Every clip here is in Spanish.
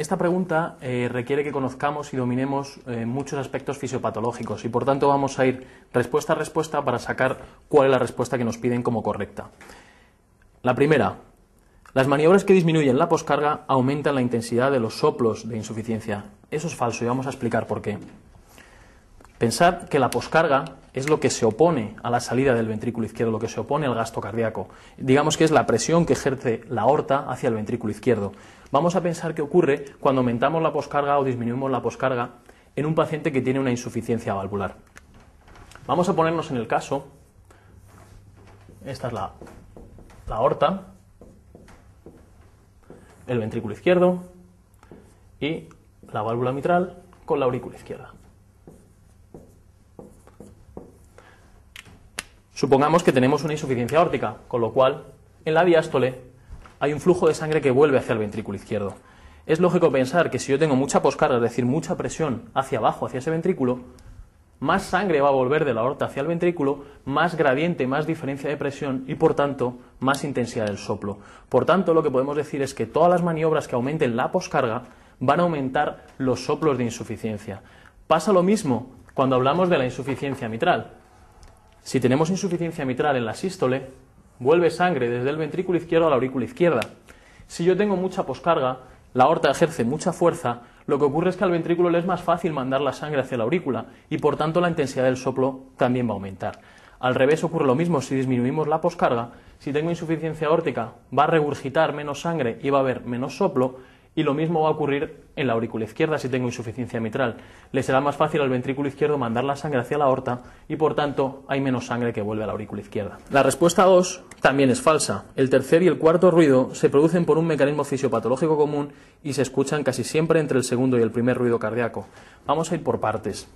Esta pregunta requiere que conozcamos y dominemos muchos aspectos fisiopatológicos y por tanto vamos a ir respuesta a respuesta para sacar cuál es la respuesta que nos piden como correcta. La primera, las maniobras que disminuyen la poscarga aumentan la intensidad de los soplos de insuficiencia. Eso es falso y vamos a explicar por qué. Pensad que la poscarga es lo que se opone a la salida del ventrículo izquierdo, lo que se opone al gasto cardíaco. Digamos que es la presión que ejerce la aorta hacia el ventrículo izquierdo. Vamos a pensar qué ocurre cuando aumentamos la poscarga o disminuimos la poscarga en un paciente que tiene una insuficiencia valvular. Vamos a ponernos en el caso, esta es la aorta, el ventrículo izquierdo y la válvula mitral con la aurícula izquierda. Supongamos que tenemos una insuficiencia aórtica, con lo cual en la diástole hay un flujo de sangre que vuelve hacia el ventrículo izquierdo. Es lógico pensar que si yo tengo mucha poscarga, es decir, mucha presión hacia abajo, hacia ese ventrículo, más sangre va a volver de la aorta hacia el ventrículo, más gradiente, más diferencia de presión y por tanto más intensidad del soplo. Por tanto, lo que podemos decir es que todas las maniobras que aumenten la poscarga van a aumentar los soplos de insuficiencia. Pasa lo mismo cuando hablamos de la insuficiencia mitral. Si tenemos insuficiencia mitral en la sístole, vuelve sangre desde el ventrículo izquierdo a la aurícula izquierda. Si yo tengo mucha poscarga, la aorta ejerce mucha fuerza, lo que ocurre es que al ventrículo le es más fácil mandar la sangre hacia la aurícula y por tanto la intensidad del soplo también va a aumentar. Al revés ocurre lo mismo si disminuimos la poscarga, si tengo insuficiencia aórtica va a regurgitar menos sangre y va a haber menos soplo, y lo mismo va a ocurrir en la aurícula izquierda si tengo insuficiencia mitral. Le será más fácil al ventrículo izquierdo mandar la sangre hacia la aorta y por tanto hay menos sangre que vuelve a la aurícula izquierda. La respuesta 2 también es falsa. El tercer y el cuarto ruido se producen por un mecanismo fisiopatológico común y se escuchan casi siempre entre el segundo y el primer ruido cardíaco. Vamos a ir por partes.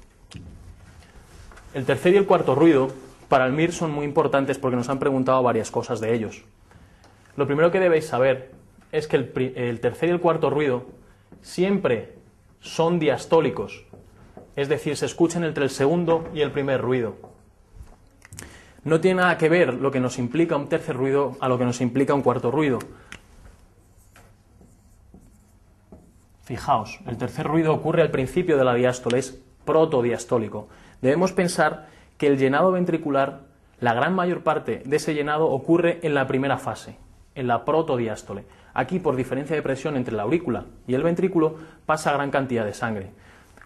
El tercer y el cuarto ruido para el MIR son muy importantes porque nos han preguntado varias cosas de ellos. Lo primero que debéis saber es que el tercer y el cuarto ruido siempre son diastólicos, es decir, se escuchan entre el segundo y el primer ruido. No tiene nada que ver lo que nos implica un tercer ruido a lo que nos implica un cuarto ruido. Fijaos, el tercer ruido ocurre al principio de la diástole, es protodiastólico. Debemos pensar que el llenado ventricular, la gran mayor parte de ese llenado ocurre en la primera fase, en la protodiástole. Aquí, por diferencia de presión entre la aurícula y el ventrículo, pasa gran cantidad de sangre.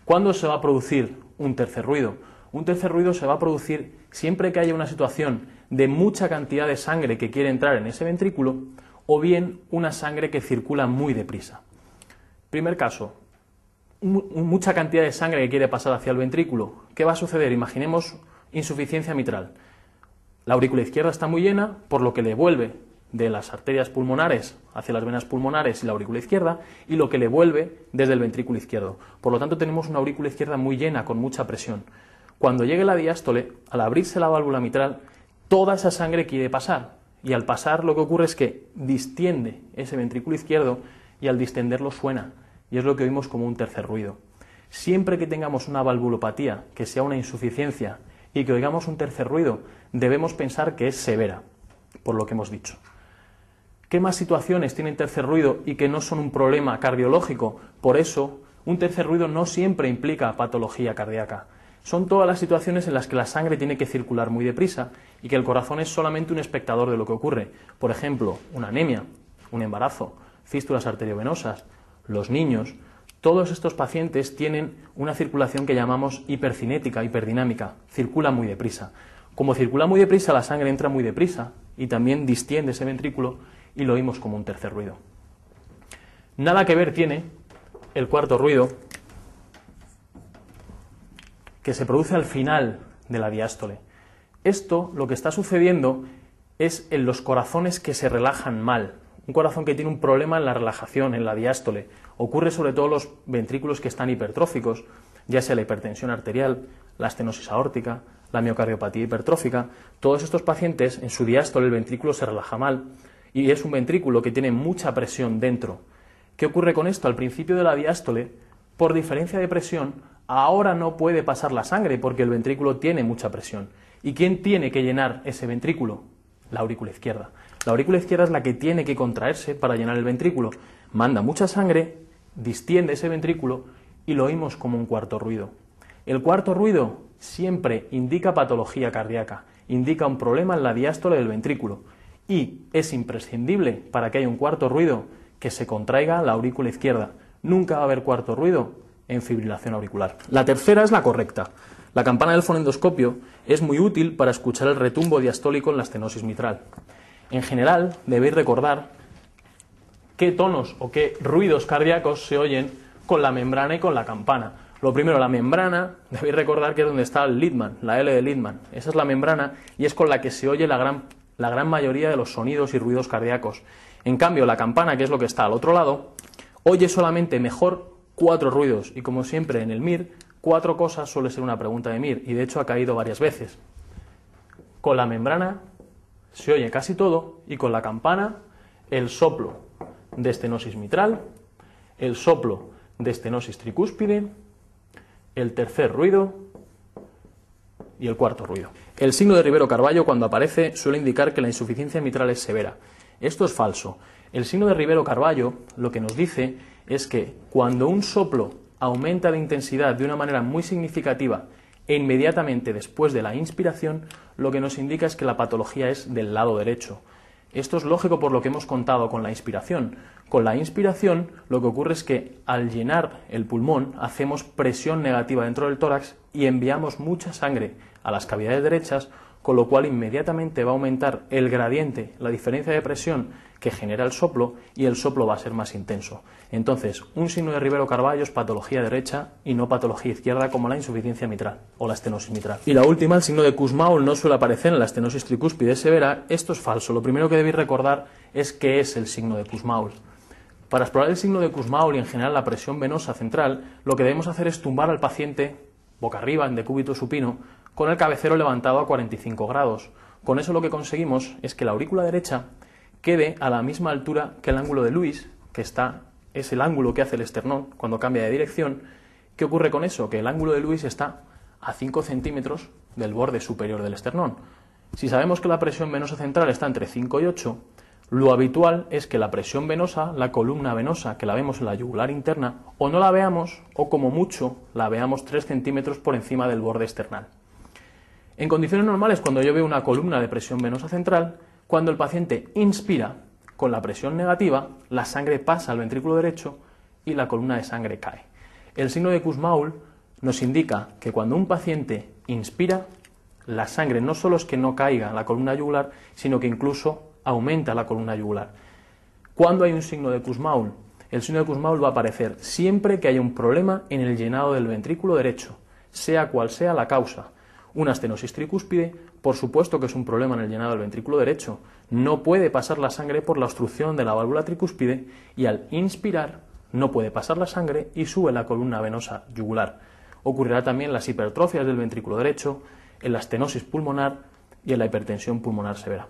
¿Cuándo se va a producir un tercer ruido? Un tercer ruido se va a producir siempre que haya una situación de mucha cantidad de sangre que quiere entrar en ese ventrículo o bien una sangre que circula muy deprisa. Primer caso, mucha cantidad de sangre que quiere pasar hacia el ventrículo. ¿Qué va a suceder? Imaginemos insuficiencia mitral. La aurícula izquierda está muy llena, por lo que le vuelve de las arterias pulmonares hacia las venas pulmonares y la aurícula izquierda, y lo que le vuelve desde el ventrículo izquierdo. Por lo tanto, tenemos una aurícula izquierda muy llena, con mucha presión. Cuando llegue la diástole, al abrirse la válvula mitral, toda esa sangre quiere pasar, y al pasar lo que ocurre es que distiende ese ventrículo izquierdo, y al distenderlo suena, y es lo que oímos como un tercer ruido. Siempre que tengamos una valvulopatía, que sea una insuficiencia, y que oigamos un tercer ruido, debemos pensar que es severa, por lo que hemos dicho. ¿Qué más situaciones tienen tercer ruido y que no son un problema cardiológico? Por eso, un tercer ruido no siempre implica patología cardíaca. Son todas las situaciones en las que la sangre tiene que circular muy deprisa y que el corazón es solamente un espectador de lo que ocurre. Por ejemplo, una anemia, un embarazo, fístulas arteriovenosas, los niños. Todos estos pacientes tienen una circulación que llamamos hipercinética, hiperdinámica. Circula muy deprisa. Como circula muy deprisa, la sangre entra muy deprisa y también distiende ese ventrículo y lo oímos como un tercer ruido. Nada que ver tiene el cuarto ruido, que se produce al final de la diástole. Esto, lo que está sucediendo, es en los corazones que se relajan mal. Un corazón que tiene un problema en la relajación, en la diástole. Ocurre sobre todo en los ventrículos que están hipertróficos, ya sea la hipertensión arterial, la estenosis aórtica, la miocardiopatía hipertrófica. Todos estos pacientes, en su diástole, el ventrículo se relaja mal, y es un ventrículo que tiene mucha presión dentro. ¿Qué ocurre con esto? Al principio de la diástole, por diferencia de presión, ahora no puede pasar la sangre porque el ventrículo tiene mucha presión. ¿Y quién tiene que llenar ese ventrículo? La aurícula izquierda. La aurícula izquierda es la que tiene que contraerse para llenar el ventrículo. Manda mucha sangre distiende ese ventrículo y lo oímos como un cuarto ruido. El cuarto ruido siempre indica patología cardíaca, indica un problema en la diástole del ventrículo y es imprescindible para que haya un cuarto ruido que se contraiga la aurícula izquierda. Nunca va a haber cuarto ruido en fibrilación auricular. La tercera es la correcta. La campana del fonendoscopio es muy útil para escuchar el retumbo diastólico en la estenosis mitral. En general, debéis recordar qué tonos o qué ruidos cardíacos se oyen con la membrana y con la campana. Lo primero, la membrana, debéis recordar que es donde está el Littmann, la L de Littmann. Esa es la membrana y es con la que se oye la gran mayoría de los sonidos y ruidos cardíacos. En cambio, la campana, que es lo que está al otro lado, oye solamente mejor 4 ruidos y, como siempre en el MIR, 4 cosas suele ser una pregunta de MIR y de hecho ha caído varias veces. Con la membrana se oye casi todo y con la campana el soplo de estenosis mitral, el soplo de estenosis tricúspide, el tercer ruido y el cuarto ruido. El signo de Rivero-Carballo cuando aparece suele indicar que la insuficiencia mitral es severa. Esto es falso. El signo de Rivero-Carballo lo que nos dice es que cuando un soplo aumenta de intensidad de una manera muy significativa e inmediatamente después de la inspiración, lo que nos indica es que la patología es del lado derecho. Esto es lógico por lo que hemos contado con la inspiración. Con la inspiración lo que ocurre es que al llenar el pulmón hacemos presión negativa dentro del tórax y enviamos mucha sangre a las cavidades derechas, con lo cual inmediatamente va a aumentar el gradiente, la diferencia de presión que genera el soplo y el soplo va a ser más intenso. Entonces, un signo de Rivero-Carballo es patología derecha y no patología izquierda como la insuficiencia mitral o la estenosis mitral. Y la última, el signo de Kussmaul no suele aparecer en la estenosis tricúspide severa. Esto es falso. Lo primero que debéis recordar es qué es el signo de Kussmaul. Para explorar el signo de Kussmaul y en general la presión venosa central, lo que debemos hacer es tumbar al paciente boca arriba en decúbito supino con el cabecero levantado a 45 grados. Con eso lo que conseguimos es que la aurícula derecha quede a la misma altura que el ángulo de Lewis, que es el ángulo que hace el esternón cuando cambia de dirección. ¿Qué ocurre con eso? Que el ángulo de Lewis está a 5 centímetros del borde superior del esternón. Si sabemos que la presión venosa central está entre 5 y 8, lo habitual es que la presión venosa, la columna venosa, que la vemos en la yugular interna, o no la veamos, o como mucho la veamos 3 centímetros por encima del borde esternal. En condiciones normales, cuando yo veo una columna de presión venosa central, cuando el paciente inspira con la presión negativa, la sangre pasa al ventrículo derecho y la columna de sangre cae. El signo de Kussmaul nos indica que cuando un paciente inspira, la sangre no solo es que no caiga en la columna yugular, sino que incluso aumenta la columna yugular. ¿Cuándo hay un signo de Kussmaul? El signo de Kussmaul va a aparecer siempre que haya un problema en el llenado del ventrículo derecho, sea cual sea la causa. Una estenosis tricúspide, por supuesto que es un problema en el llenado del ventrículo derecho. No puede pasar la sangre por la obstrucción de la válvula tricúspide y al inspirar no puede pasar la sangre y sube la columna venosa yugular. Ocurrirá también en las hipertrofias del ventrículo derecho, en la estenosis pulmonar y en la hipertensión pulmonar severa.